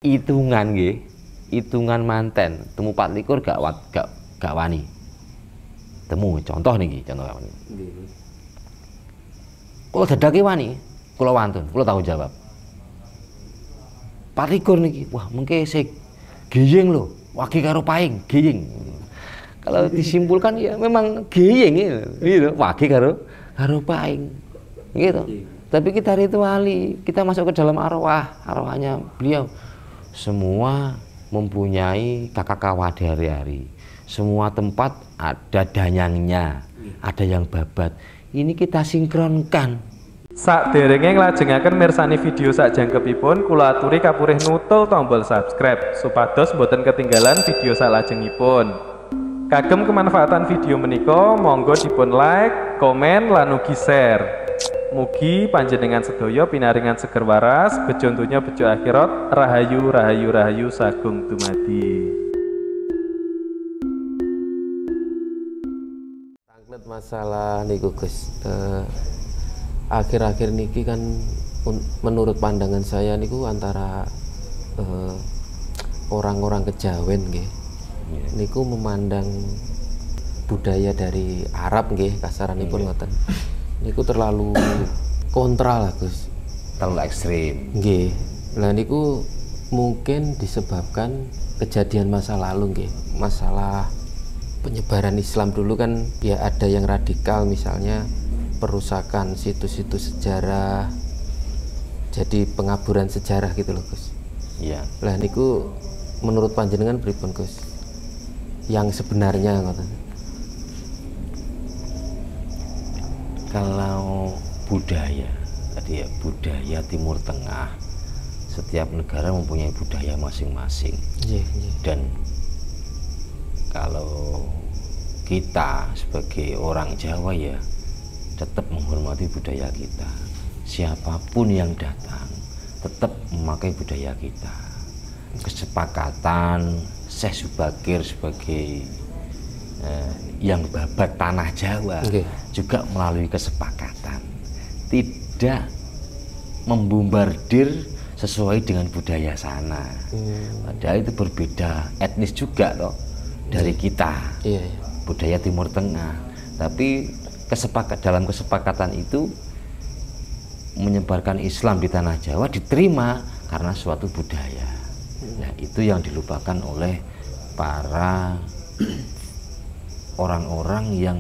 Hitungan nggih, hitungan manten temu 24 gak wani. Temu contoh niki, contoh wani. Kula dadake wani, kula wantun, kula tanggung jawab. 24 niki, wah mengke sik geyeng lho, wagi karo paing, geyeng. Kalau disimpulkan ya memang geyeng gitu, wagi karo paing. Gitu. Tapi kita rituali, kita masuk ke dalam arwahnya beliau. Semua mempunyai kakak kawat hari-hari. Semua tempat ada danyangnya, ada yang babat. Ini kita sinkronkan. Sakderenge nglajengaken mirsani video sakjangkepipun, kula aturi kapurih nutul tombol subscribe supados boten ketinggalan video salajengipun. Kagem kemanfaatan video menika, monggo dipun like, komen, lan ugi share. Mugi panjenengan sedaya pinaringan seger waras, bejo donya bejo akhirat, rahayu rahayu rahayu sagung dumadi. Tanglet masalah niku Gus, akhir-akhir niki kan menurut pandangan saya niku antara orang-orang kejawen nggih, niku memandang budaya dari Arab nggih, kasaranipun ngoten. Niku terlalu kontra lah Gus, Terlalu ekstrim. nggih. Lah niku mungkin disebabkan kejadian masa lalu nggih, masalah penyebaran Islam dulu kan ya ada yang radikal, misalnya perusakan situs-situs sejarah, jadi pengaburan sejarah gitu loh Gus. Iya. Lah niku menurut panjenengan pripun Gus? Yang sebenarnya ngoten. Kalau budaya, tadi ya budaya Timur Tengah, setiap negara mempunyai budaya masing-masing. Dan kalau kita sebagai orang Jawa ya tetap menghormati budaya kita. Siapapun yang datang tetap memakai budaya kita. Kesepakatan Syekh Subakir sebagai yang babat tanah Jawa juga melalui kesepakatan tidak membombardir sesuai dengan budaya sana. Padahal itu berbeda etnis juga toh dari kita, budaya Timur Tengah. Tapi dalam kesepakatan itu menyebarkan Islam di tanah Jawa diterima karena suatu budaya. Nah itu yang dilupakan oleh para orang-orang yang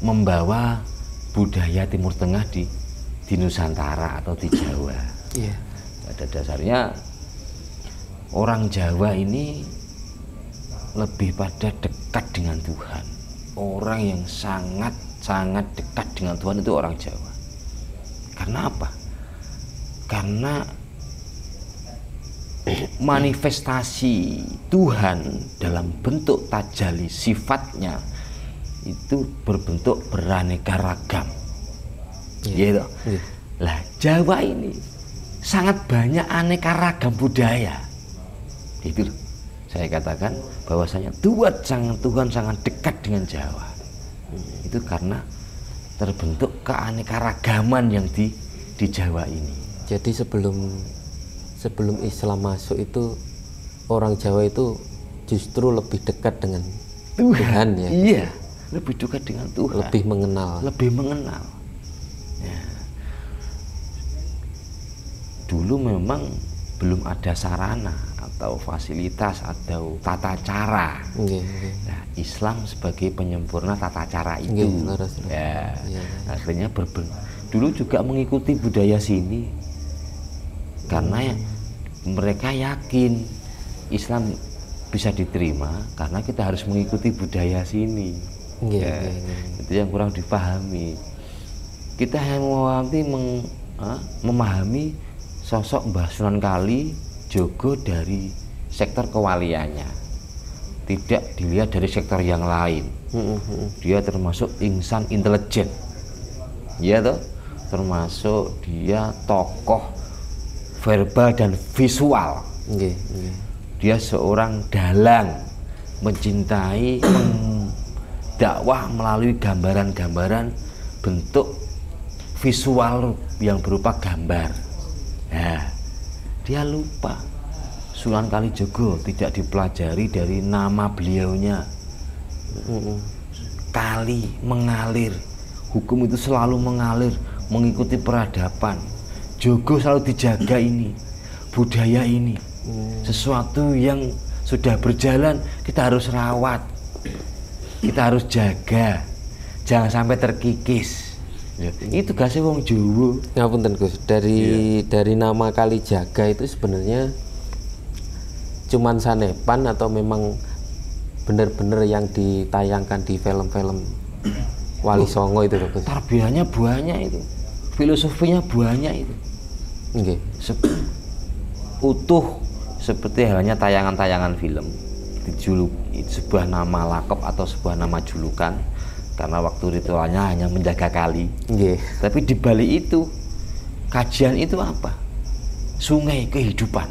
membawa budaya Timur Tengah di Nusantara atau di Jawa. Pada dasarnya orang Jawa ini lebih pada dekat dengan Tuhan. Orang yang sangat dekat dengan Tuhan itu orang Jawa. Karena apa? Karena manifestasi Tuhan dalam bentuk tajalli sifatnya itu berbentuk beraneka ragam. Gitu. Lah Jawa ini sangat banyak aneka ragam budaya. Itu saya katakan bahwasanya Tuhan sangat dekat dengan Jawa. Itu karena terbentuk keanekaragaman yang di Jawa ini. Jadi sebelum Islam masuk itu orang Jawa itu justru lebih dekat dengan Tuhan ya. Iya, lebih dekat dengan Tuhan. Lebih mengenal. Ya. Dulu memang belum ada sarana atau fasilitas atau tata cara. Nah, Islam sebagai penyempurna tata cara itu. Akhirnya dulu juga mengikuti budaya sini. Karena mereka yakin Islam bisa diterima karena kita harus mengikuti budaya sini. Itu yang kurang dipahami. Kita hanya memahami sosok Mbah Sunan Kalijogo dari sektor kewaliannya, tidak dilihat dari sektor yang lain. Dia termasuk insan intelijen, ya toh, termasuk dia tokoh verbal dan visual. Dia seorang dalang, mencintai, mendakwah melalui gambaran-gambaran bentuk visual yang berupa gambar. Nah, dia lupa Sunan Kalijogo tidak dipelajari dari nama beliaunya. Kali mengalir, hukum itu selalu mengalir mengikuti peradaban. Jogo selalu dijaga ini, budaya ini. Sesuatu yang sudah berjalan kita harus rawat, kita harus jaga, jangan sampai terkikis. Itu tugasnya wong Jawa. Ngapunten Gus, dari nama Kalijaga itu sebenarnya cuman sanepan atau memang benar-benar yang ditayangkan di film-film Wali Songo itu Gus? Tarbiyahnya banyak itu, filosofinya banyak itu. Nggih. Utuh seperti halnya tayangan-tayangan film, dijuluki sebuah nama lakop atau sebuah nama julukan karena waktu ritualnya hanya menjaga kali. Nggih. Tapi di balik itu kajian itu apa? Sungai kehidupan.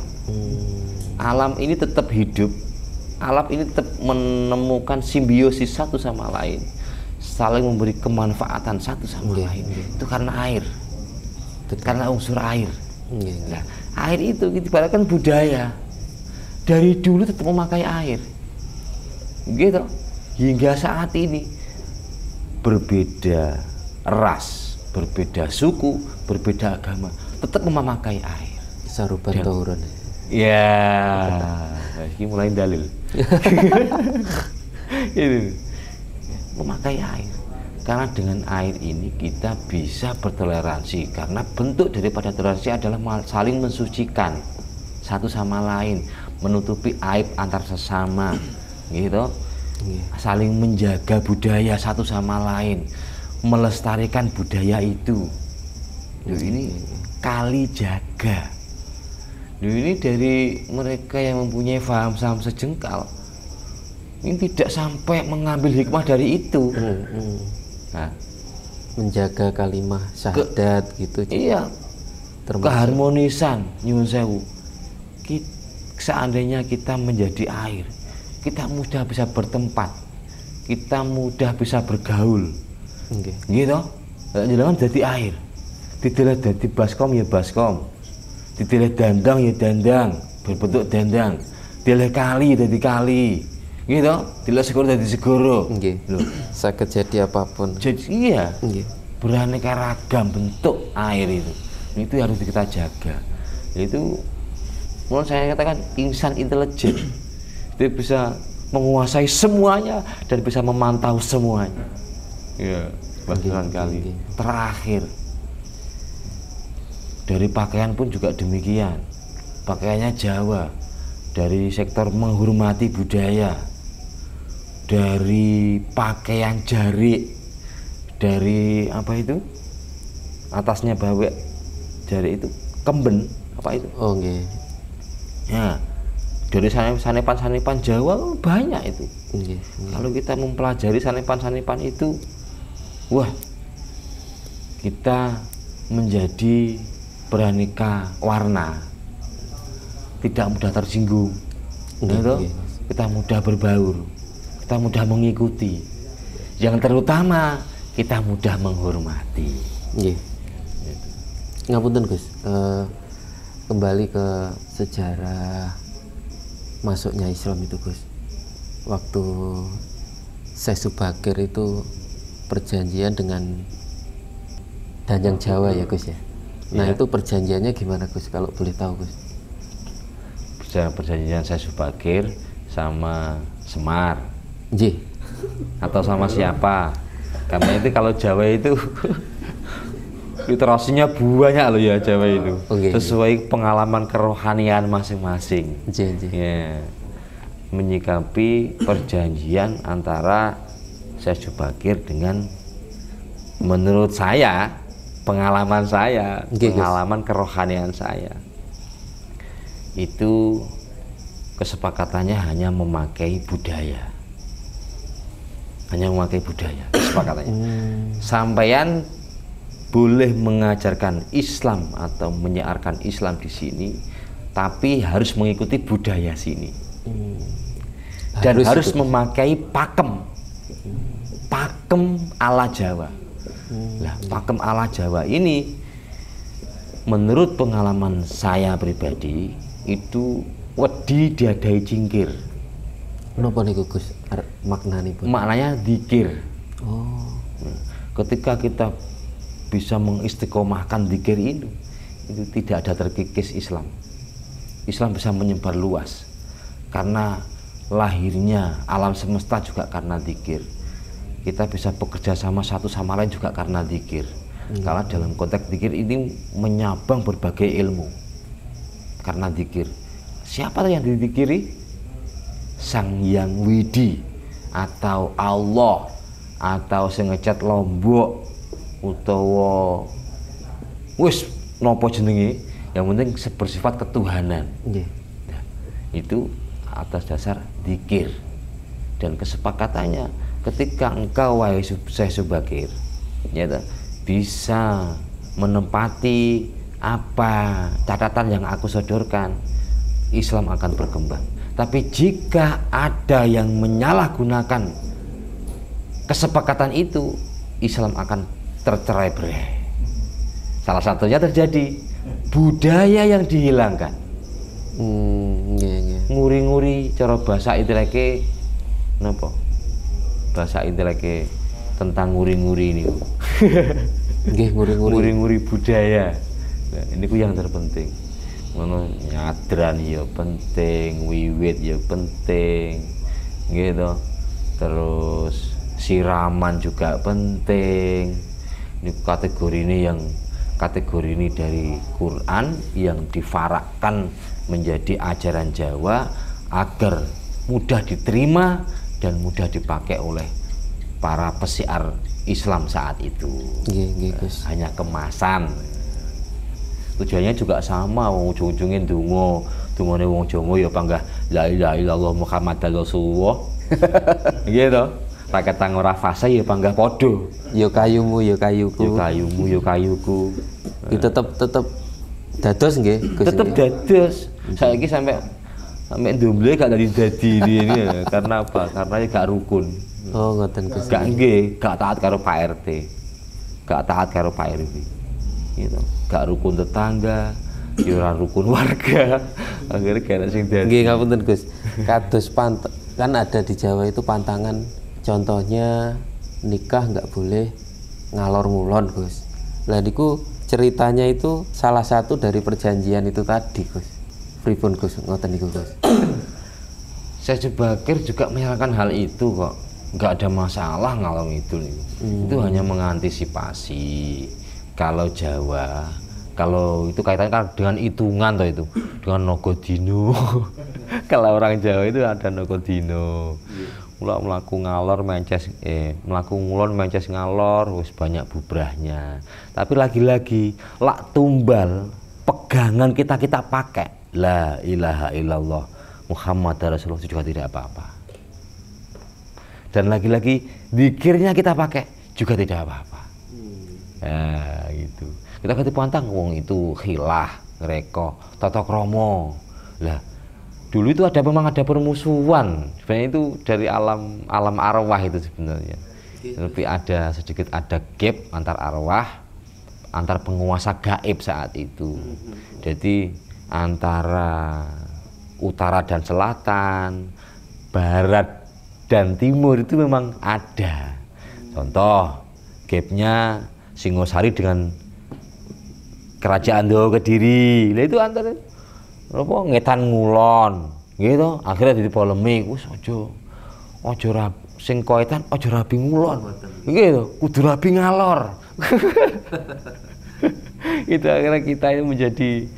Alam ini tetap hidup, alam ini tetap menemukan simbiosis satu sama lain, saling memberi kemanfaatan satu sama lain. Itu karena air, karena unsur air. Nah, air itu ibaratkan budaya. Dari dulu tetap memakai air, gitu. Hingga saat ini berbeda ras, berbeda suku, berbeda agama, tetap memakai air. Saruban Tauron. Ya, ini mulai dalil. Ini memakai air. Karena dengan air ini kita bisa bertoleransi, karena bentuk daripada toleransi adalah saling mensucikan satu sama lain, menutupi aib antar sesama, gitu. Saling menjaga budaya satu sama lain, melestarikan budaya itu. Ini Kalijaga. Ini dari mereka yang mempunyai paham sejengkal, ini tidak sampai mengambil hikmah dari itu. Nah, menjaga kalimah syahadat gitu. Iya, keharmonisan nyuwun sewu. Seandainya kita menjadi air, kita mudah bisa bertempat, kita mudah bisa bergaul. Gitu. Jangan jadi air. Tidak jadi baskom ya baskom, tidak dandang ya dandang, berbentuk dandang. Tidak kali jadi kali. Gitu, tidak segoro jadi segoro. Loh, saged jadi apapun. Jadi iya, beraneka ragam bentuk air itu harus kita jaga. Itu menurut saya katakan insan intelijen, dia bisa menguasai semuanya dan bisa memantau semuanya. Ya, barangkali. Terakhir, dari pakaian pun juga demikian. Pakaiannya Jawa, dari sektor menghormati budaya, dari pakaian jarik, dari apa itu atasnya bawek, jarik itu kemben apa itu? Oh nggih. Ya, dari sanepan-sanepan Jawa banyak itu. Kalau kita mempelajari sanepan-sanepan itu, wah, kita menjadi beraneka warna, tidak mudah tersinggung, kita mudah berbaur, kita mudah mengikuti, yang terutama kita mudah menghormati. Ngapunten Gus, kembali ke sejarah masuknya Islam itu Gus. Waktu Syekh Subakir itu perjanjian dengan Danjang Jawa ya Gus ya. Nah itu perjanjiannya gimana Gus kalau boleh tahu Gus? Perjanjian Syekh Subakir sama Semar. Nggih. Atau sama siapa? Karena itu kalau Jawa itu literasinya banyak loh ya Jawa itu. Sesuai pengalaman kerohanian masing-masing. Ya. Menyikapi perjanjian antara Syekh Subakir dengan, menurut saya, pengalaman saya, pengalaman kerohanian saya, itu kesepakatannya hanya memakai budaya, kesepakatannya. Sampeyan boleh mengajarkan Islam atau menyiarkan Islam di sini, tapi harus mengikuti budaya sini, dan harus memakai pakem ala Jawa. Nah, pakem ala Jawa ini menurut pengalaman saya pribadi itu wedi diadai cingkir. Napa niku Gus maknanipun? Maknanya dzikir. Oh. Ketika kita bisa mengistiqomahkan dzikir itu tidak ada terkikis Islam. Islam bisa menyebar luas karena lahirnya alam semesta juga karena dzikir. Kita bisa bekerja sama satu sama lain juga karena dzikir. Karena dalam konteks dzikir ini menyabang berbagai ilmu. Karena dzikir. Siapa yang didzikiri? Sang Hyang Widi atau Allah atau sing ngecat Lombok utawa wis napa jenenge, yang penting bersifat ketuhanan. Nggih. Nah, itu atas dasar dzikir. Dan kesepakatannya ketika engkau wahai Syekh Subakir ya, bisa menempati apa catatan yang aku sodorkan, Islam akan berkembang. Tapi jika ada yang menyalahgunakan kesepakatan itu, Islam akan tercerai-berai. Salah satunya terjadi budaya yang dihilangkan. Nguri-nguri cara bahasa inteleke napa? Bahasa inteleke tentang nguri-nguri ini. Nggih, nguri-nguri. Nguri-nguri budaya. Nah, ini ku yang terpenting. Ngono nyadran ya penting, wiwit ya penting. Gitu. Terus siraman juga penting. Ini kategori ini dari Quran yang difarakkan menjadi ajaran Jawa agar mudah diterima dan mudah dipakai oleh para pesiar Islam saat itu. Hanya kemasan. Tujuannya juga sama, ujung-ujungin dungane wong Jawa ya panggah la ilaha illallah Muhammadar Rasulullah. Gitu. Pakai tang ora fase ya panggah podo. Ya kayumu ya kayuku. Ya kayumu ya kayuku. Itu tetep dados nggih, Gus. Tetep dados. Saiki sampai ndomble gak dadi ini karena apa? Karena gak rukun. Oh, ngoten Gus. Gak taat karo Pak RT. Gak taat karo Pak RW. Gitu. Gak rukun tetangga, ya ora rukun warga. Akhirnya kayak sing dadi. Nggih, ngapunten Gus. Kados kan ada di Jawa itu pantangan, contohnya nikah nggak boleh ngalor ngulon, Gus. Lah niku ceritanya itu salah satu dari perjanjian itu tadi, Gus. Pripun Gus ngoten niku, Gus? Saya Subakir juga menyalahkan hal itu kok. Nggak ada masalah ngalor itu. Itu hanya mengantisipasi. Kalau Jawa, kalau itu kaitannya kan dengan hitungan toh itu, dengan nogodino. Kalau orang Jawa itu ada nogodino. Melaku ngalor mences, melaku ngulon mences ngalor, wis banyak bubrahnya. Tapi lagi-lagi lak tumbal pegangan kita pakai la ilaha illallah Muhammadar Rasulullah juga tidak apa-apa. Dan lagi-lagi zikirnya kita pakai juga tidak apa-apa. Ya gitu. Kita ganti pantang wong itu khilah, ngreko, tata krama. Lah, dulu itu memang ada permusuhan. Sebenarnya itu dari alam arwah itu sebenarnya. Tapi ada sedikit gap antar arwah, antar penguasa gaib saat itu. Jadi antara utara dan selatan, barat dan timur itu memang ada. Contoh gapnya Singosari dengan Kerajaan Jawa Kediri. Lah itu antara apa ngetan ngulon gitu. Akhirnya jadi polemik, wis aja sing koetan aja rabi ngulon. Gitu, kudu rabi ngalor. Itu akhirnya kita itu menjadi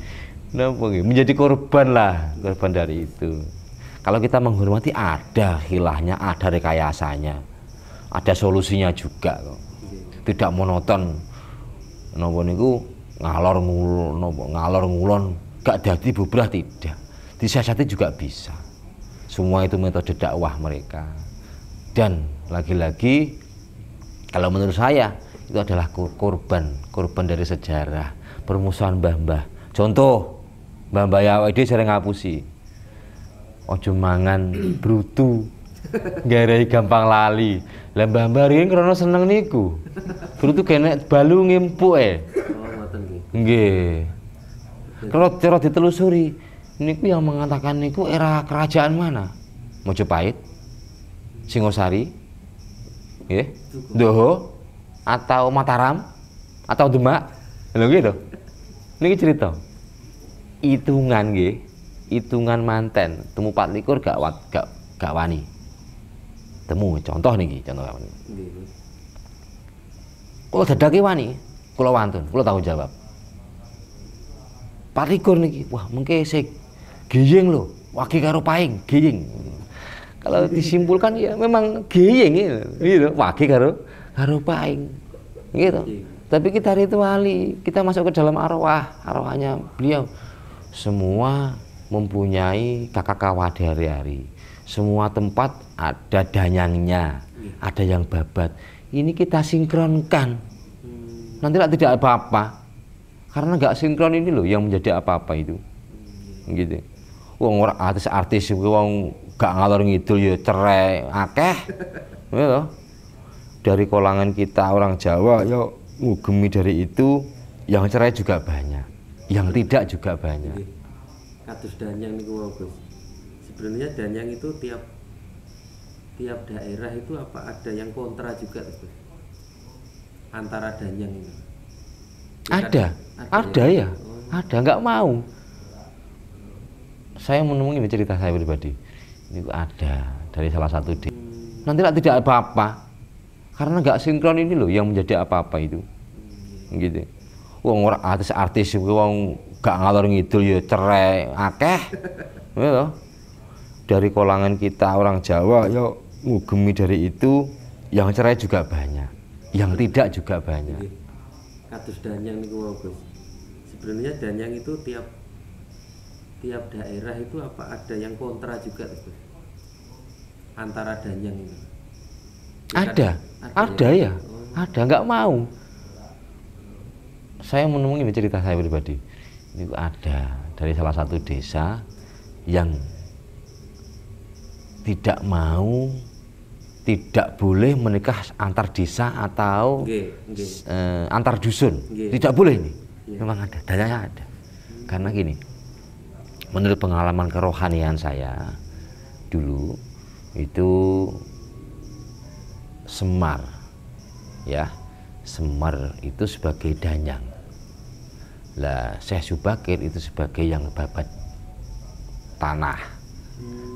korban dari itu. Kalau kita menghormati ada hilahnya, ada rekayasanya. Ada solusinya juga kok. Tidak monoton napa niku ngalor ngulon gak dadi bubrah, tidak. Disiasati juga bisa. Semua itu metode dakwah mereka. Dan lagi-lagi kalau menurut saya itu adalah korban dari sejarah permusuhan mbah-mbah. Contoh mbah-mbah ya awake sering ngapusi. Ojo mangan brutu. Garai gampang lali. Lah mbah-mbah riyen krana seneng niku. Brutu kene balu ngempuk Oh, ngoten nggih. Nggih. Kalau cara ditelusuri, niku yang mengatakan niku era kerajaan mana? Mojopahit, Singosari, nggih, Doho, atau Mataram, atau Demak, lho gitu. Niki cerita. Hitungan nggih, hitungan manten, temu 24 gak wani. Temu contoh niki, contoh wani. Kalau dadake wani, kula wantun, kula tanggung jawab. 24 niki, wah mengke sik giyeng lho, wagi karo paing, giyeng. Kalau disimpulkan ya memang giyeng gitu, wagi karo paing. Gitu. Tapi kita rituali, kita masuk ke dalam arwah, arwahnya beliau. Semua mempunyai kakak kawah hari-hari. Semua tempat ada danyangnya, ada yang babat. Ini kita sinkronkan. Nanti tidak apa-apa. Karena nggak sinkron ini loh yang menjadi apa-apa itu. Gitu. Wong ora artis-artis wong gak ngalor ngidul ya cerai akeh. Gitu. Dari kalangan kita orang Jawa ya ngugemi dari itu, yang cerai juga banyak, yang tidak juga banyak. Kados danyang niku Gus. Sebenarnya danyang itu tiap daerah itu apa ada yang kontra juga Gus? Antara danyang ini. Ada ya. Ada, nggak mau. Saya menemui cerita saya pribadi. Itu ada dari salah satu desa. Nanti tidak apa-apa. Karena nggak sinkron ini loh yang menjadi apa-apa itu. Gitu. Wong ora artis-artis wong gak ngalor ngidul ya cerai akeh. Gitu. Dari kalangan kita orang Jawa ya ngugemi dari itu, yang cerai juga banyak, yang tidak juga banyak. Kados danyang niku Gus. Sebenarnya danyang itu tiap daerah itu apa ada yang kontra juga Gus? Antara danyang itu. Ada ya. Ada, nggak mau. Saya menemui cerita saya pribadi. Itu ada dari salah satu desa yang tidak mau, tidak boleh menikah antar desa atau antar dusun. Tidak boleh ini. Memang ada, danyanya ada. Karena gini, menurut pengalaman kerohanian saya dulu itu Semar, ya, Semar itu sebagai danyang. Lah Syekh Subakir itu sebagai yang babat tanah.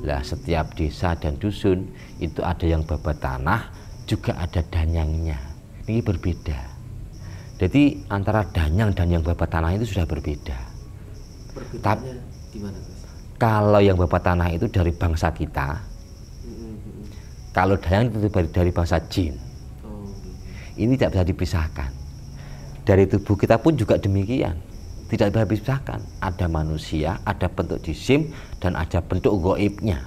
Lah setiap desa dan dusun itu ada yang babat tanah, juga ada danyangnya. Ini berbeda. Jadi antara danyang dan yang babat tanah itu sudah berbeda. Perbedaannya di mana, Mas? Kalau yang babat tanah itu dari bangsa kita, kalau danyang itu dari bangsa jin. Ini tidak bisa dipisahkan. Dari tubuh kita pun juga demikian, tidak bisa dipisahkan. Ada manusia, ada bentuk jisim, dan ada bentuk gaibnya.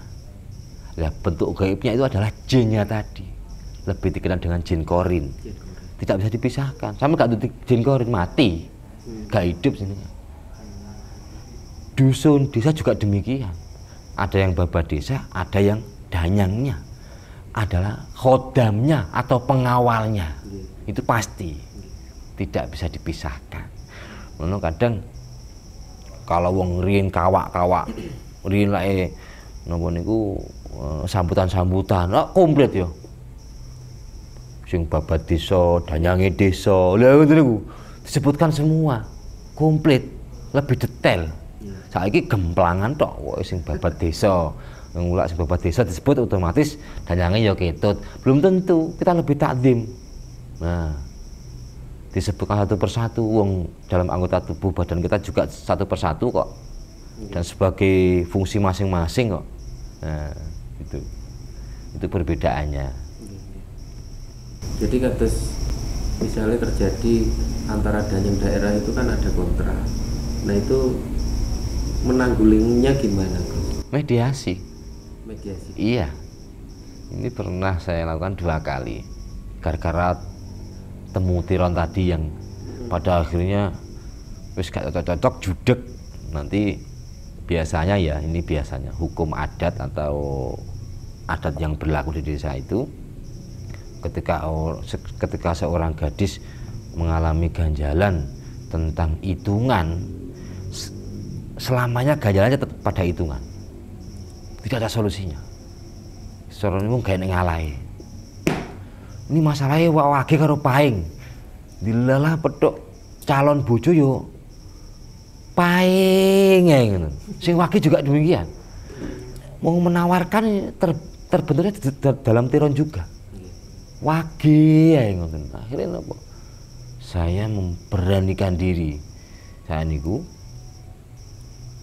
Nah, bentuk gaibnya itu adalah jinnya tadi, lebih dikenal dengan jin korin. Tidak bisa dipisahkan. Sama gak tuh jin korin mati, gak hidup sini. Dusun desa juga demikian. Ada yang babat desa, ada yang danyangnya, adalah khodamnya atau pengawalnya. Itu pasti tidak bisa dipisahkan. Menurut kadang kalau wong riyen kawak-kawak riyen lae napa niku sambutan-sambutan komplit ya. Sing babat desa, danyange desa. Lha ngoten niku disebutkan semua. Komplit, lebih detail. Saiki gemplangan tok sing babat desa. Ngulak sing babat desa disebut otomatis danyange ya ketut. Belum tentu, kita lebih takdim. Nah, disebutkan satu persatu, wong dalam anggota tubuh badan kita juga satu persatu kok, dan sebagai fungsi masing-masing kok. Nah, itu perbedaannya. Jadi kados misalnya terjadi antara danyang daerah itu kan ada kontra. Nah itu menanggulanginya gimana, Gus? Mediasi. Mediasi. Iya. Ini pernah saya lakukan 2 kali. Gara-gara temu tiron tadi yang pada akhirnya wis gak cocok judek. Nanti biasanya ya, ini biasanya hukum adat atau adat yang berlaku di desa itu, ketika seorang gadis mengalami ganjalan tentang hitungan, selamanya ganjalannya tetap pada hitungan, tidak ada solusinya. Soalnya ini gak ngalai. Ini masalahnya wage karo paing, dilalah pedok calon bojo yo paing ya ngono. Sing wage juga demikian. Mau menawarkan terbentuknya dalam tiron juga. Wage ya ngono. Akhirnya apa? Saya memberanikan diri. Saya niku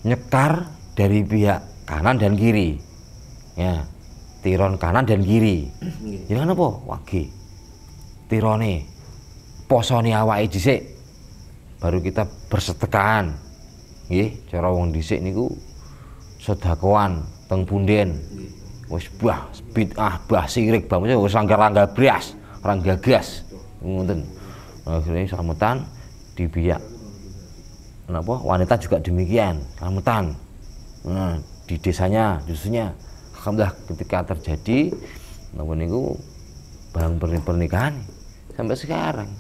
nyekar dari pihak kanan dan kiri. Ya, tiron kanan dan kiri. Jangan apa? Wage. Tirone posone awake dhisik. Baru kita bersedekahan. Nggih, cara wong dhisik niku sedekahan teng punden. Wis bid'ah, sirik banget wis langgar-langgar blas, orang gagas. Ngoten. Akhirnya slametan di pihak kenapa wanita juga demikian, slametan. Nah, di desanya justrunya alhamdulillah ketika terjadi napa niku barang pernikahan sampai sekarang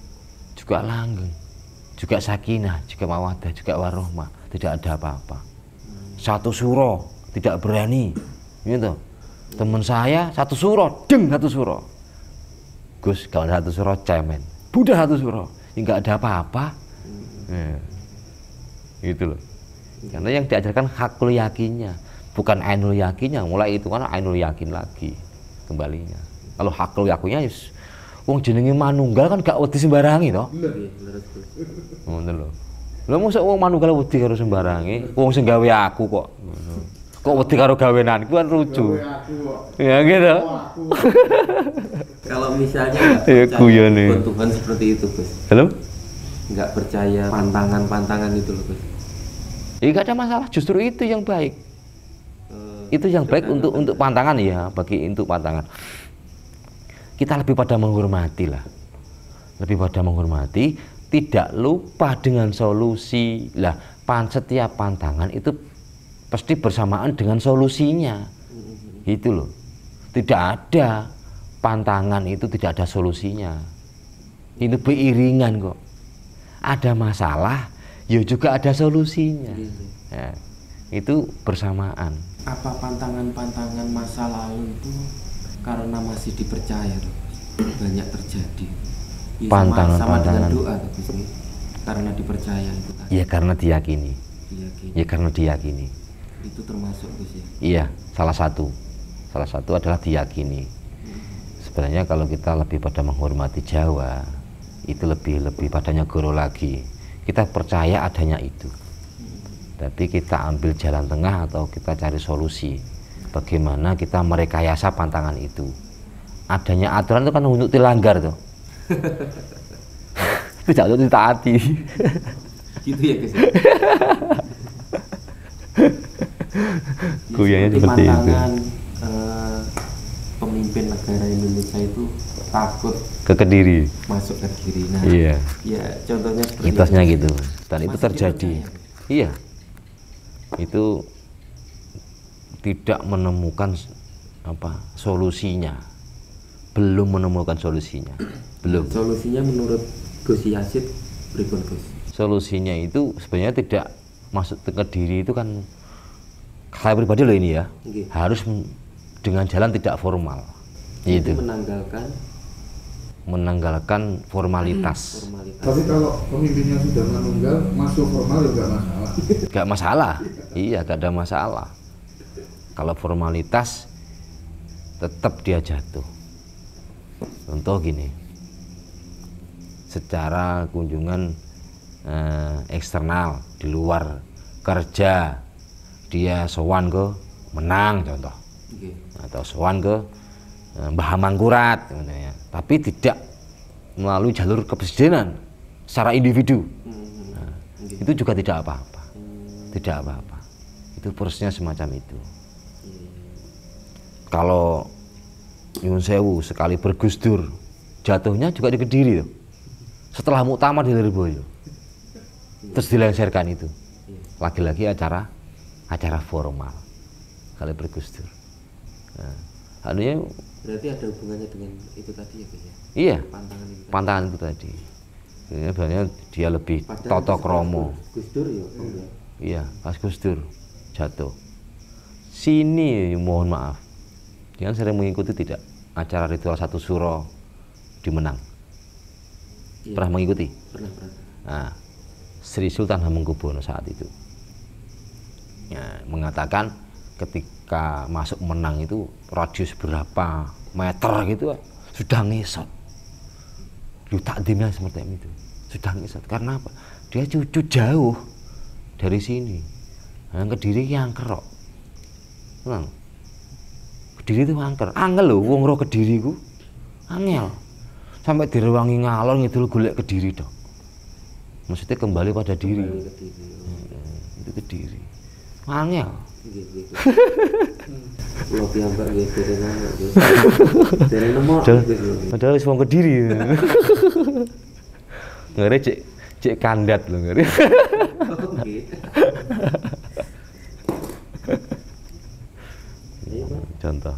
juga langgeng, juga sakinah, juga mawaddah, juga warahmah, tidak ada apa-apa. Satu suro tidak berani, gitu. Teman saya satu suro, satu suro. Gus kalau satu suro cemen, Buddha satu suro, nggak ada apa-apa. Gitu loh. Karena yang diajarkan hakul yakinnya, bukan ainul yakinnya. Mulai itu kan ainul yakin lagi kembalinya. Kalau hakul yakinnya, wong jenenge manunggal kan gak wedi sembarangi toh. Ngoten lho. Lha mosok wong manunggal wedi karo sembarangi, wong sing gawe aku kok. Kok wedi karo gawenanku kan lucu. Ya gitu. Kalau misalnya nggak percaya Tuhan seperti itu, Gus. Belum? Nggak percaya pantangan-pantangan itu loh, Gus. Ya nggak ada masalah, justru itu yang baik. Itu yang baik untuk pantangan ya, bagi untuk pantangan. Kita lebih pada menghormati lah, lebih pada menghormati, tidak lupa dengan solusi lah. Setiap pantangan itu pasti bersamaan dengan solusinya, gitu loh. Tidak ada pantangan itu tidak ada solusinya, itu beriringan kok. Ada masalah, ya juga ada solusinya. Ya, itu bersamaan. Apa pantangan-pantangan masa lalu itu karena masih dipercaya loh, banyak terjadi. Ya, sama dengan doa tapi karena dipercaya itu kan. Iya karena diyakini. Iya karena diyakini. Itu termasuk Gus ya. Iya salah satu adalah diyakini. Sebenarnya kalau kita lebih pada menghormati Jawa, itu lebih pada nyegoro lagi. Kita percaya adanya itu. Tapi kita ambil jalan tengah atau kita cari solusi. Bagaimana kita merekayasa pantangan itu. Adanya aturan itu kan untuk dilanggar tuh. Tidak untuk ditaati. Gitu ya Gus. Guyanya seperti itu. Pemimpin negara Indonesia itu takut ke Kediri. Masuk ke Kediri. Nah, iya. Ya contohnya seperti mitosnya gitu. Dan itu terjadi. Iya. Itu tidak menemukan solusinya, belum menemukan solusinya, belum. Solusinya menurut Gus Yazid berikut Gus. Solusinya itu sebenarnya tidak masuk ke Kediri itu kan saya pribadi loh ini ya, harus dengan jalan tidak formal. Itu gitu. Menanggalkan formalitas. Tapi kalau pemimpinnya sudah menunggal, masuk formal juga masalah. Gak masalah, iya gak ada masalah. Kalau formalitas tetap dia jatuh. Contoh gini, secara kunjungan eksternal di luar kerja, dia sowan ke Menang contoh, atau sowan ke Mbah Mangkurat, tapi tidak melalui jalur kepresidenan secara individu. Itu juga tidak apa-apa, tidak apa-apa. Itu prosesnya semacam itu. Kalau Nyuwun Sewu sekali bergusdur, jatuhnya juga di Kediri tuh. Setelah muktamar di Lirboyo, terus dilengsarkan itu. Lagi-lagi acara formal, kali bergusdur. Nah, anunya berarti ada hubungannya dengan itu tadi ya Gus ya? Iya, pantangan itu tadi. Sebenarnya dia lebih toto kromo. Gus Dur ya, Iya, pas Gus Dur jatuh. Sini mohon maaf. Jangan sering mengikuti tidak acara ritual satu suro di Menang. Iya. Pernah mengikuti? Pernah. Nah, Sri Sultan Hamengkubuwono saat itu ya, mengatakan ketika masuk Menang itu radius berapa meter gitu sudah ngesot. Lu takdimnya seperti itu. Sudah ngesot. Karena apa? Dia cucu jauh dari sini. Yang Kediri yang kerok. Nah, Kediri itu angker. Angel lho wong roh Kediri ku. Angel. Sampai direwangi ngalor ngidul golek Kediri dok. Maksudnya kembali pada diri. Itu Kediri. Angel. Pulau piyambak nggih dereng nemu. Padahal wis wong Kediri. Ngere cek kandat lho ngere. Contoh.